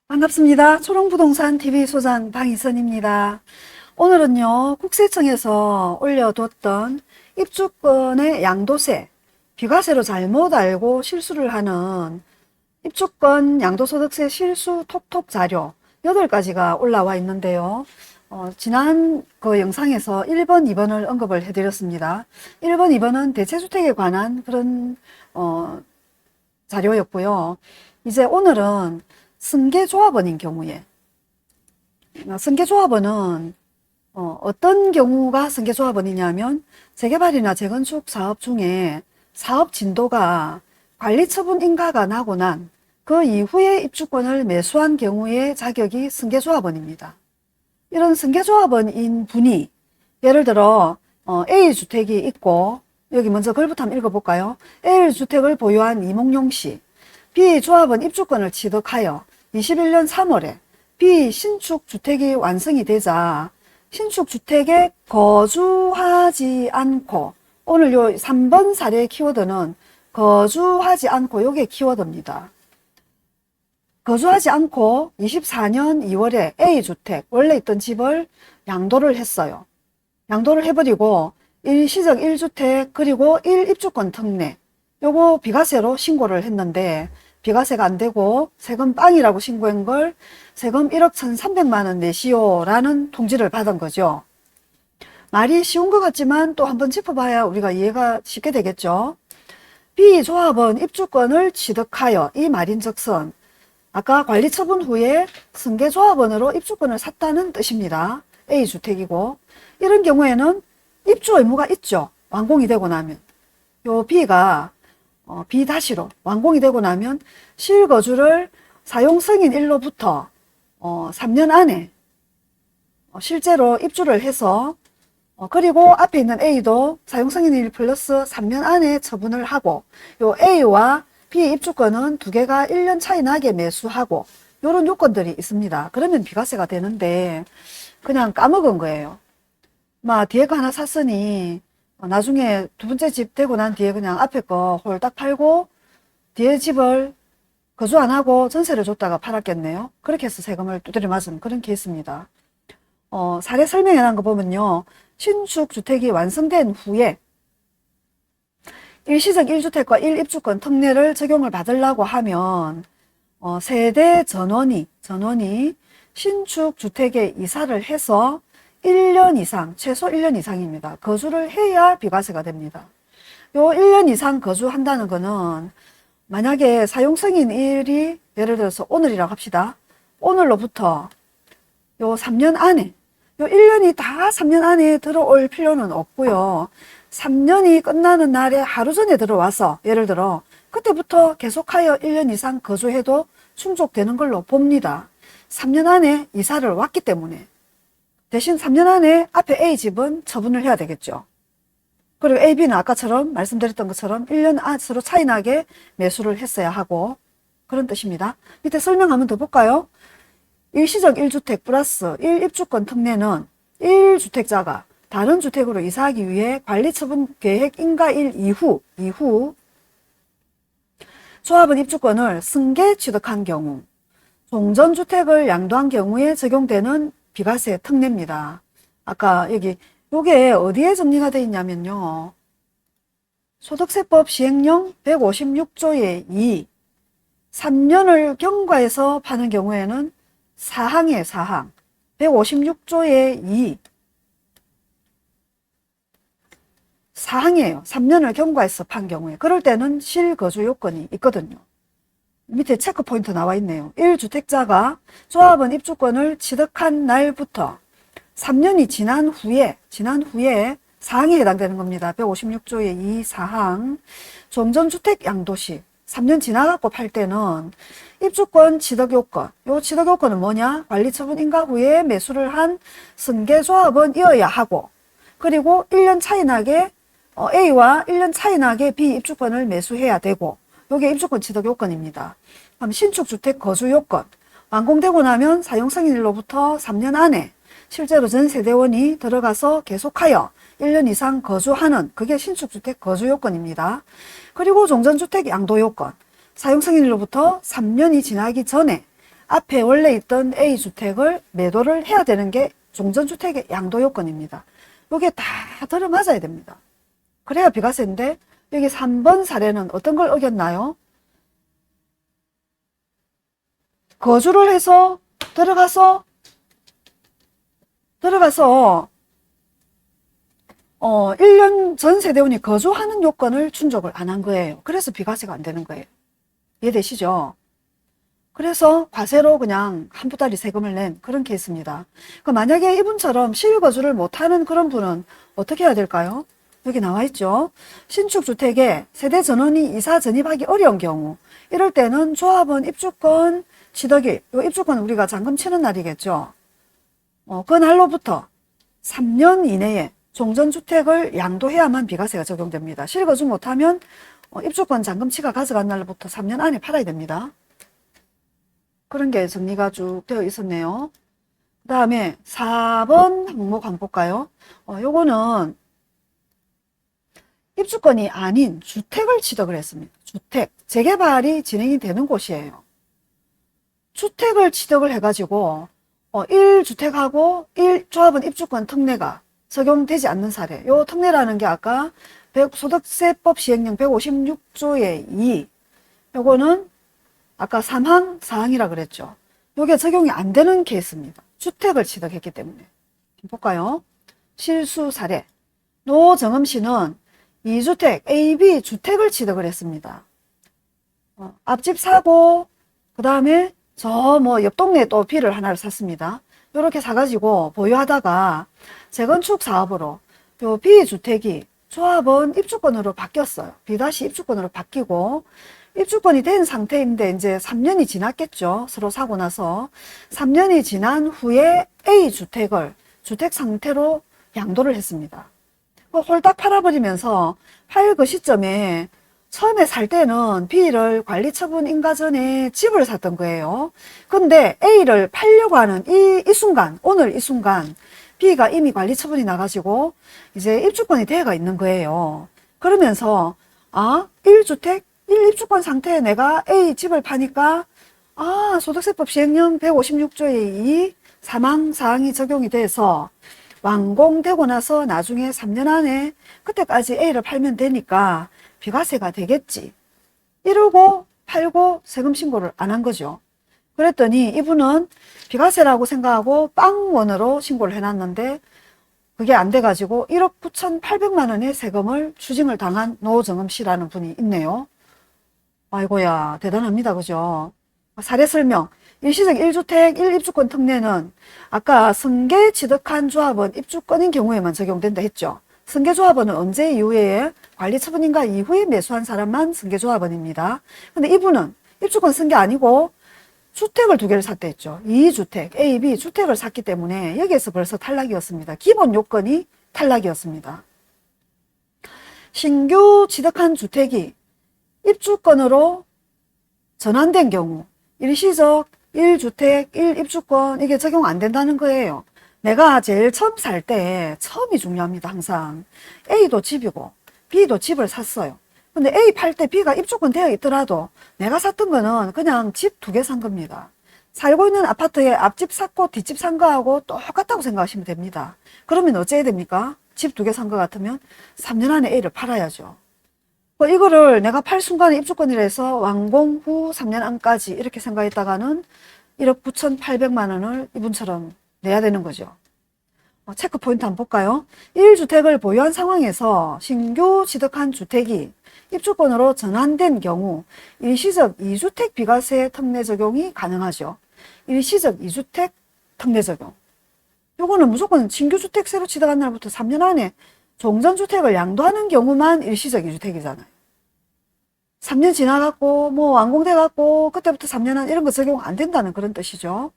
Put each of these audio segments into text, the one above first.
반갑습니다. 초롱부동산 TV 소장 방희선입니다. 오늘은요, 국세청에서 올려뒀던 입주권의 양도세, 비과세로 잘못 알고 실수를 하는 입주권 양도소득세 실수 톡톡 자료 8가지가 올라와 있는데요. 지난 그 영상에서 1번, 2번을 언급을 해드렸습니다. 1번, 2번은 대체주택에 관한 그런 자료였고요. 이제 오늘은 승계조합원인 경우에, 승계조합원은 어떤 경우가 승계조합원이냐면 재개발이나 재건축 사업 중에 사업 진도가 관리처분 인가가 나고 난 그 이후에 입주권을 매수한 경우에 자격이 승계조합원입니다. 이런 승계조합원인 분이 예를 들어 A주택이 있고, 여기 먼저 글부터 한번 읽어볼까요? A주택을 보유한 이몽룡 씨, B조합원 입주권을 취득하여 21년 3월에 B 신축 주택이 완성이 되자 신축 주택에 거주하지 않고, 오늘 요 3번 사례의 키워드는 거주하지 않고, 요게 키워드입니다. 거주하지 않고 24년 2월에 A주택, 원래 있던 집을 양도를 했어요. 양도를 해버리고 일시적 1주택 그리고 1입주권 특례, 요거 비과세로 신고를 했는데 비과세가 안 되고 세금 빵이라고 신고한 걸 세금 1억 1,300만 원 내시오 라는 통지를 받은 거죠. 말이 쉬운 것 같지만 또 한번 짚어봐야 우리가 이해가 쉽게 되겠죠. B조합원 입주권을 취득하여, 이 말인즉슨 아까 관리처분 후에 승계조합원으로 입주권을 샀다는 뜻입니다. A주택이고, 이런 경우에는 입주 의무가 있죠. 완공이 되고 나면. 요 B가 B-로 완공이 되고 나면 실거주를 사용승인 일로부터 3년 안에 실제로 입주를 해서 그리고 앞에 있는 A도 사용승인 일 플러스 3년 안에 처분을 하고, 요 A와 B 입주권은 두 개가 1년 차이 나게 매수하고, 요런 요건들이 있습니다. 그러면 비과세가 되는데 그냥 까먹은 거예요. 뒤에 거 하나 샀으니 나중에 두 번째 집 되고 난 뒤에 그냥 앞에 거 홀딱 팔고 뒤에 집을 거주 안 하고 전세를 줬다가 팔았겠네요. 그렇게 해서 세금을 두드려 맞은 그런 케이스입니다. 사례 설명해 놓은 거 보면요, 신축 주택이 완성된 후에 일시적 1주택과 1입주권 특례를 적용을 받으려고 하면 세대 전원이 신축 주택에 이사를 해서 1년 이상, 최소 1년 이상입니다. 거주를 해야 비과세가 됩니다. 요 1년 이상 거주한다는 거는 만약에 사용승인일이 예를 들어서 오늘이라고 합시다. 오늘로부터 요 3년 안에, 요 1년이 다 3년 안에 들어올 필요는 없고요. 3년이 끝나는 날에 하루 전에 들어와서 예를 들어 그때부터 계속하여 1년 이상 거주해도 충족되는 걸로 봅니다. 3년 안에 이사를 왔기 때문에. 대신 3년 안에 앞에 A집은 처분을 해야 되겠죠. 그리고 A, B는 아까처럼 말씀드렸던 것처럼 1년 안으로 차이나게 매수를 했어야 하고, 그런 뜻입니다. 밑에 설명 한번 더 볼까요? 일시적 1주택 플러스 1입주권 특례는 1주택자가 다른 주택으로 이사하기 위해 관리처분 계획 인가일 이후 조합원 입주권을 승계 취득한 경우, 종전주택을 양도한 경우에 적용되는 비과세 특례입니다. 아까 여기 요게 어디에 정리가 되어 있냐면요, 소득세법 시행령 156조의 2, 3년을 경과해서 파는 경우에는 사항이에요. 사항 156조의 2 사항이에요. 3년을 경과해서 판 경우에. 그럴 때는 실거주 요건이 있거든요. 밑에 체크 포인트 나와 있네요. 1주택자가 조합원 입주권을 취득한 날부터 3년이 지난 후에 사항에 해당되는 겁니다. 156조의 2 사항. 종전주택 양도시 3년 지나갖고 팔 때는 입주권 취득 요건, 요 취득 요건은 뭐냐? 관리처분 인가 후에 매수를 한 승계조합원이어야 하고, 그리고 1년 차이 나게 A와 1년 차이 나게 B 입주권을 매수해야 되고, 요게 입주권 취득 요건입니다. 그럼 신축주택 거주 요건, 완공되고 나면 사용승인일로부터 3년 안에 실제로 전세대원이 들어가서 계속하여 1년 이상 거주하는, 그게 신축주택 거주 요건입니다. 그리고 종전주택 양도 요건, 사용승인일로부터 3년이 지나기 전에 앞에 원래 있던 A주택을 매도를 해야 되는 게 종전주택의 양도 요건입니다. 이게 다 들어맞아야 됩니다. 그래야 비과세인데 여기 3번 사례는 어떤 걸 어겼나요? 거주를 해서 들어가서 1년 전 세대원이 거주하는 요건을 충족을 안 한 거예요. 그래서 비과세가 안 되는 거예요. 이해되시죠? 그래서 과세로 그냥 한두 달이 세금을 낸 그런 케이스입니다. 만약에 이분처럼 실거주를 못하는 그런 분은 어떻게 해야 될까요? 여기 나와 있죠. 신축주택에 세대 전원이 이사 전입하기 어려운 경우, 이럴 때는 조합원 입주권 취득일, 이 입주권 우리가 잔금 치는 날이겠죠. 그 날로부터 3년 이내에 종전주택을 양도해야만 비과세가 적용됩니다. 실거주 못하면 입주권 잔금치가 가져간 날로부터 3년 안에 팔아야 됩니다. 그런 게 정리가 쭉 되어 있었네요. 그 다음에 4번 항목 한번 볼까요? 요거는 입주권이 아닌 주택을 취득을 했습니다. 주택, 재개발이 진행이 되는 곳이에요. 주택을 취득을 해가지고 1주택하고 1조합원 입주권 특례가 적용되지 않는 사례. 요 특례라는 게 아까 소득세법 시행령 156조의 2. 요거는 아까 3항, 4항이라 그랬죠. 요게 적용이 안 되는 케이스입니다. 주택을 취득했기 때문에. 볼까요? 실수 사례. 노정음 씨는 2주택, A, B 주택을 취득을 했습니다. 앞집 사고, 그 다음에 저 옆 동네에 또 B를 하나를 샀습니다. 요렇게 사가지고 보유하다가 재건축 사업으로 요 B주택이 조합원 입주권으로 바뀌었어요. B- 입주권으로 바뀌고 입주권이 된 상태인데 이제 3년이 지났겠죠. 서로 사고 나서 3년이 지난 후에 A주택을 주택 상태로 양도를 했습니다. 홀딱 팔아버리면서 팔 그 시점에 처음에 살 때는 B를 관리처분 인가 전에 집을 샀던 거예요. 근데 A를 팔려고 하는 이 순간, 오늘 이 순간 B가 이미 관리처분이 나가지고 이제 입주권이 되어가 있는 거예요. 그러면서 1주택 1입주권 상태에 내가 A 집을 파니까 소득세법 시행령 156조의 2 사망 사항이 적용이 돼서 완공되고 나서 나중에 3년 안에 그때까지 A를 팔면 되니까 비과세가 되겠지. 이러고 팔고 세금 신고를 안 한 거죠. 그랬더니 이분은 비과세라고 생각하고 빵원으로 신고를 해놨는데 그게 안 돼가지고 1억 9,800만 원의 세금을 추징을 당한 노정음 씨라는 분이 있네요. 아이고야, 대단합니다. 그죠? 사례 설명. 일시적 1주택 1입주권 특례는 아까 승계 취득한 조합원 입주권인 경우에만 적용된다 했죠. 승계조합원은 언제 이후에 관리처분인가 이후에 매수한 사람만 승계조합원입니다. 근데 이분은 입주권 쓴 게 아니고 주택을 2개를 샀다 했죠. 2주택, A, B 주택을 샀기 때문에 여기에서 벌써 탈락이었습니다. 기본 요건이 탈락이었습니다. 신규 취득한 주택이 입주권으로 전환된 경우 일시적 1주택 1입주권 이게 적용 안 된다는 거예요. 내가 제일 처음 살 때 처음이 중요합니다. 항상 A도 집이고 B도 집을 샀어요. 근데 A 팔 때 B가 입주권 되어 있더라도 내가 샀던 거는 그냥 집 2개 산 겁니다. 살고 있는 아파트에 앞집 샀고 뒷집 산 거하고 똑같다고 생각하시면 됩니다. 그러면 어째야 됩니까? 집 2개 산 거 같으면 3년 안에 A를 팔아야죠. 이거를 내가 팔 순간에 입주권이라 해서 완공 후 3년 안까지 이렇게 생각했다가는 1억 9,800만 원을 이분처럼 내야 되는 거죠. 체크 포인트 한번 볼까요? 1주택을 보유한 상황에서 신규 취득한 주택이 입주권으로 전환된 경우 일시적 2주택 비과세 특례 적용이 가능하죠. 일시적 2주택 특례 적용. 요거는 무조건 신규 주택 새로 취득한 날부터 3년 안에 종전주택을 양도하는 경우만 일시적 2주택이잖아요. 3년 지나갖고 완공돼갖고 그때부터 3년 안 이런 거 적용 안 된다는 그런 뜻이죠.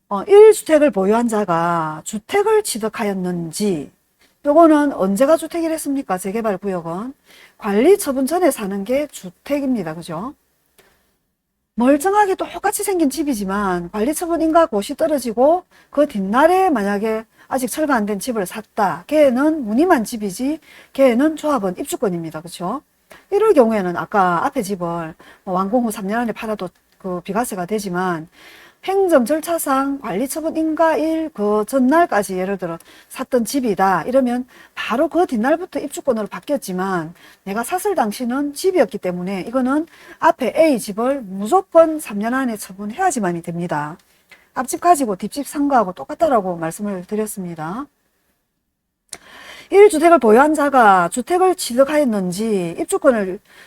1주택을 보유한 자가 주택을 취득하였는지 요거는 언제가 주택이랬습니까? 재개발구역은 관리처분 전에 사는 게 주택입니다. 그죠? 멀쩡하게 똑같이 생긴 집이지만 관리처분 인가 고시 떨어지고 그 뒷날에 만약에 아직 철거 안 된 집을 샀다. 걔는 무늬만 집이지 걔는 조합원 입주권입니다. 그렇죠? 이럴 경우에는 아까 앞에 집을 완공 후 3년 안에 팔아도 그 비과세가 되지만 행정 절차상 관리처분 인가일 그 전날까지 예를 들어 샀던 집이다 이러면 바로 그 뒷날부터 입주권으로 바뀌었지만 내가 샀을 당시는 집이었기 때문에 이거는 앞에 A 집을 무조건 3년 안에 처분해야지만이 됩니다. 앞집 가지고 뒷집 산 거하고 똑같다라고 말씀을 드렸습니다. 1주택을 보유한 자가 주택을 취득하였는지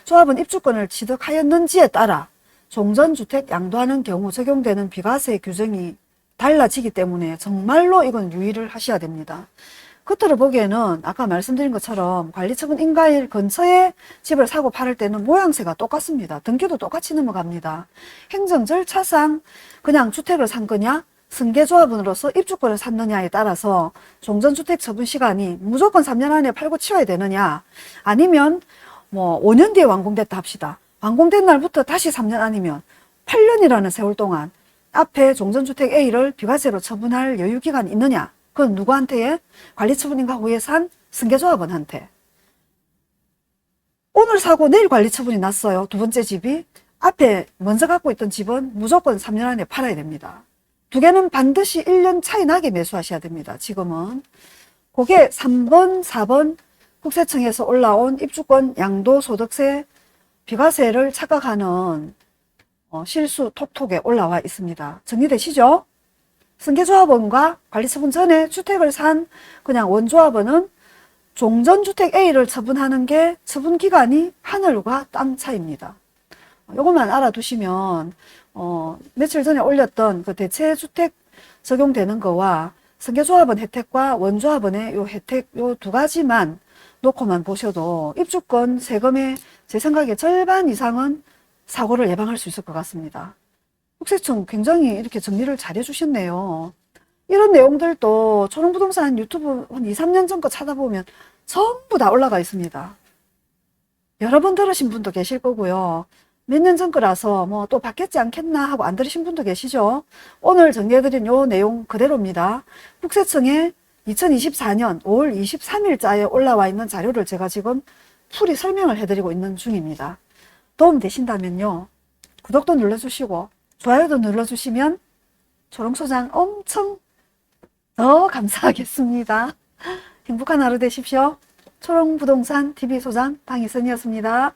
조합은 입주권을 취득하였는지에 따라 종전주택 양도하는 경우 적용되는 비과세 규정이 달라지기 때문에 정말로 이건 유의를 하셔야 됩니다. 겉으로 보기에는 아까 말씀드린 것처럼 관리처분 인가일 근처에 집을 사고 팔을 때는 모양새가 똑같습니다. 등기도 똑같이 넘어갑니다. 행정 절차상 그냥 주택을 산 거냐 승계조합원으로서 입주권을 샀느냐에 따라서 종전주택 처분 시간이 무조건 3년 안에 팔고 치워야 되느냐 아니면 뭐 5년 뒤에 완공됐다 합시다. 완공된 날부터 다시 3년 아니면 8년이라는 세월 동안 앞에 종전주택 A를 비과세로 처분할 여유기간이 있느냐 그건 누구한테? 관리처분인가 후에 산 승계조합원한테. 오늘 사고 내일 관리처분이 났어요. 두 번째 집이. 앞에 먼저 갖고 있던 집은 무조건 3년 안에 팔아야 됩니다. 두 개는 반드시 1년 차이 나게 매수하셔야 됩니다. 지금은. 그게 3번, 4번 국세청에서 올라온 입주권 양도소득세 비과세를 착각하는 실수 톡톡에 올라와 있습니다. 정리되시죠? 승계조합원과 관리처분 전에 주택을 산 그냥 원조합원은 종전주택 A를 처분하는 게 처분기간이 하늘과 땅 차이입니다. 이것만 알아두시면 며칠 전에 올렸던 그 대체주택 적용되는 거와 승계조합원 혜택과 원조합원의 요 혜택 요 두 가지만 놓고만 보셔도 입주권 세금의 제 생각에 절반 이상은 사고를 예방할 수 있을 것 같습니다. 국세청 굉장히 이렇게 정리를 잘 해주셨네요. 이런 내용들도 초롱부동산 유튜브 한 2, 3년 전 거 찾아보면 전부 다 올라가 있습니다. 여러 번 들으신 분도 계실 거고요. 몇 년 전 거라서 뭐 또 바뀌었지 않겠나 하고 안 들으신 분도 계시죠. 오늘 정리해드린 요 내용 그대로입니다. 국세청에 2024년 5월 23일자에 올라와 있는 자료를 제가 지금 풀이 설명을 해드리고 있는 중입니다. 도움 되신다면요. 구독도 눌러주시고 좋아요도 눌러주시면 초롱소장 엄청 더 감사하겠습니다. 행복한 하루 되십시오. 초롱부동산 TV소장 방희선이었습니다.